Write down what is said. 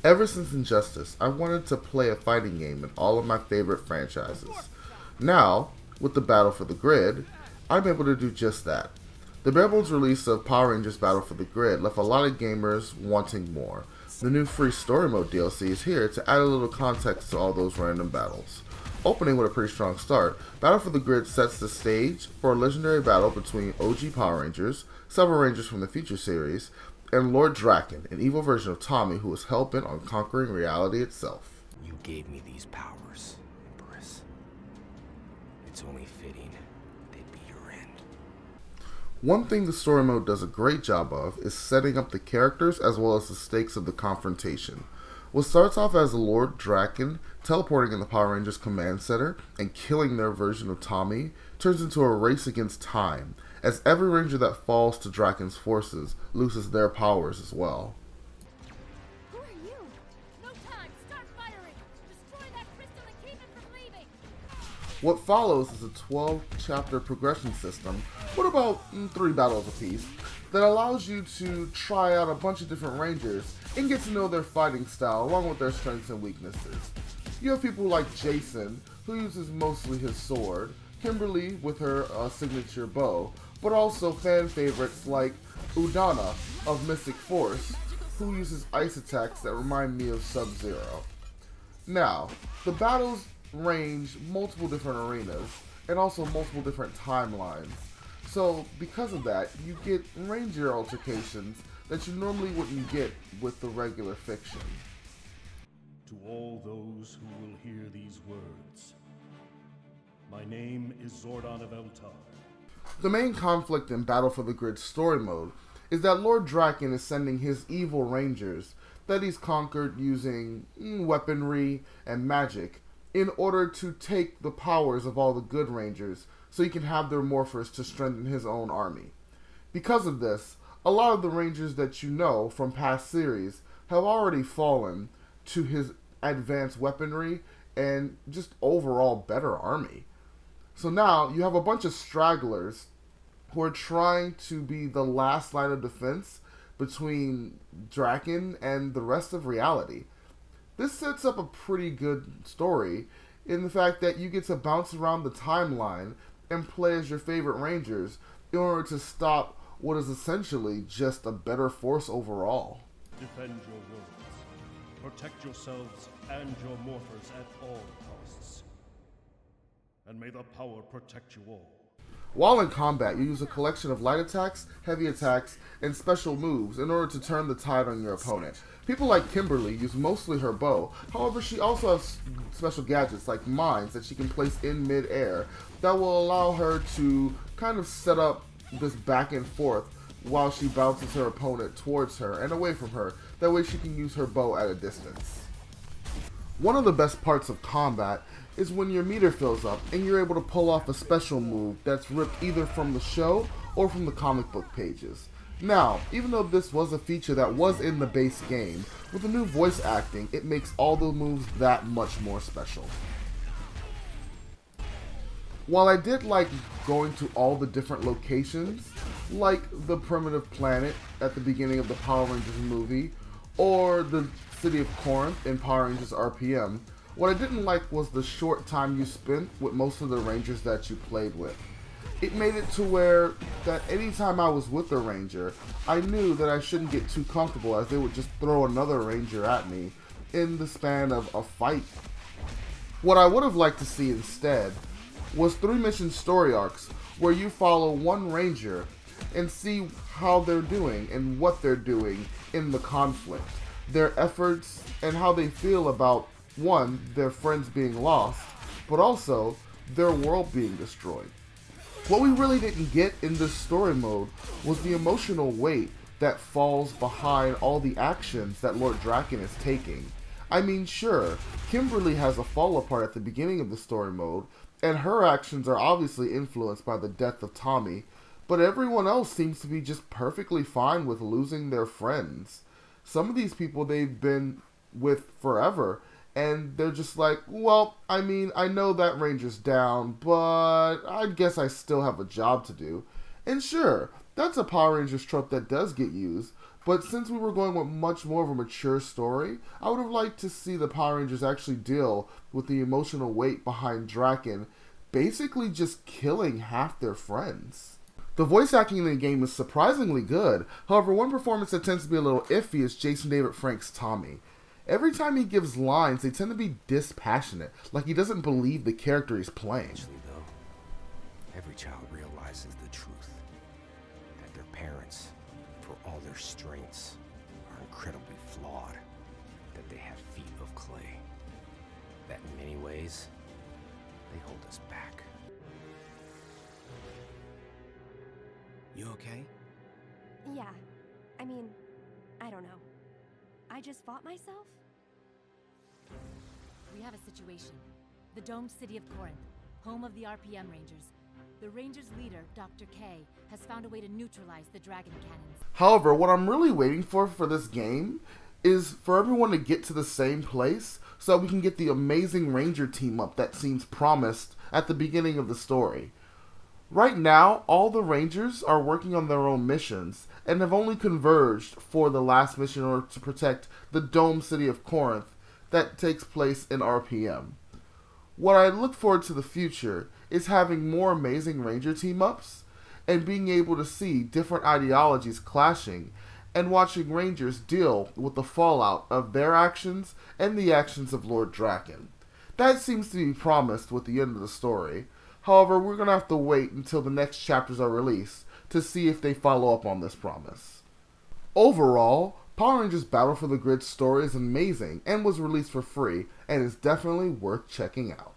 Ever since Injustice, I wanted to play a fighting game in all of my favorite franchises. Now, with the Battle for the Grid, I'm able to do just that. The bare bones release of Power Rangers Battle for the Grid left a lot of gamers wanting more. The new free story mode DLC is here to add a little context to all those random battles. Opening with a pretty strong start, Battle for the Grid sets the stage for a legendary battle between OG Power Rangers, several Rangers from the Future series, and Lord Draken, an evil version of Tommy who is hell-bent on conquering reality itself. You gave me these powers, Empress. It's only fitting they'd be your end. One thing the story mode does a great job of is setting up the characters as well as the stakes of the confrontation. What starts off as Lord Draken teleporting in the Power Rangers Command Center and killing their version of Tommy turns into a race against time, as every Ranger that falls to Draken's forces loses their powers as well. Who are you? No time! Start firing! Destroy that crystal and keep it from leaving! What follows is a 12-chapter progression system with about 3 battles apiece that allows you to try out a bunch of different Rangers and get to know their fighting style along with their strengths and weaknesses. You have people like Jason, who uses mostly his sword, Kimberly with her signature bow, but also fan favorites like Udana of Mystic Force, who uses ice attacks that remind me of Sub-Zero. Now, the battles range multiple different arenas and also multiple different timelines. So, because of that, you get Ranger altercations that you normally wouldn't get with the regular fiction. To all those who will hear these words, my name is Zordon of Eltar. The main conflict in Battle for the Grid story mode is that Lord Draken is sending his evil Rangers that he's conquered using weaponry and magic in order to take the powers of all the good Rangers so he can have their morphers to strengthen his own army. Because of this, a lot of the Rangers that you know from past series have already fallen to his advanced weaponry and just overall better army. So now you have a bunch of stragglers who are trying to be the last line of defense between Draken and the rest of reality. This sets up a pretty good story in the fact that you get to bounce around the timeline and play as your favorite Rangers in order to stop what is essentially just a better force overall. Defend your worlds. Protect yourselves and your morphers at all costs. And may the power protect you all. While in combat, you use a collection of light attacks, heavy attacks, and special moves in order to turn the tide on your opponent. People like Kimberly use mostly her bow, however she also has special gadgets like mines that she can place in mid-air that will allow her to kind of set up this back and forth while she bounces her opponent towards her and away from her. That way she can use her bow at a distance. One of the best parts of combat is when your meter fills up and you're able to pull off a special move that's ripped either from the show or from the comic book pages. Now, even though this was a feature that was in the base game, with the new voice acting, it makes all the moves that much more special. While I did like going to all the different locations, like the primitive planet at the beginning of the Power Rangers movie, or the city of Corinth in Power Rangers RPM, what I didn't like was the short time you spent with most of the Rangers that you played with. It made it to where that anytime I was with a Ranger, I knew that I shouldn't get too comfortable as they would just throw another Ranger at me in the span of a fight. What I would have liked to see instead was 3-mission story arcs where you follow one Ranger and see how they're doing and what they're doing in the conflict, their efforts, and how they feel about, one, their friends being lost, but also their world being destroyed. What we really didn't get in this story mode was the emotional weight that falls behind all the actions that Lord Draken is taking. I mean, sure, Kimberly has a fall apart at the beginning of the story mode, and her actions are obviously influenced by the death of Tommy, but everyone else seems to be just perfectly fine with losing their friends. Some of these people they've been with forever, and they're just like, well, I mean, I know that Ranger's down, but I guess I still have a job to do. And sure, that's a Power Rangers trope that does get used, But since we were going with much more of a mature story, I would have liked to see the Power Rangers actually deal with the emotional weight behind Draken basically just killing half their friends. The voice acting in the game is surprisingly good. However, one performance that tends to be a little iffy is Jason David Frank's Tommy. Every time he gives lines, they tend to be dispassionate, like he doesn't believe the character he's playing. Eventually, though, every child realizes the truth. That their parents, for all their strengths, are incredibly flawed. That they have feet of clay. That in many ways, they hold us back. You okay? Yeah. I mean, I don't know. I just fought myself? We have a situation. The domed city of Corinth, home of the RPM Rangers. The Rangers' leader, Dr. K, has found a way to neutralize the dragon cannons. However, what I'm really waiting for this game is for everyone to get to the same place so that we can get the amazing Ranger team up that seems promised at the beginning of the story. Right now, all the Rangers are working on their own missions and have only converged for the last mission in order to protect the domed city of Corinth that takes place in RPM. What I look forward to the future is having more amazing Ranger team-ups and being able to see different ideologies clashing and watching Rangers deal with the fallout of their actions and the actions of Lord Draken. That seems to be promised with the end of the story. However, we're going to have to wait until the next chapters are released to see if they follow up on this promise. Overall, Power Rangers Battle for the Grid story is amazing and was released for free and is definitely worth checking out.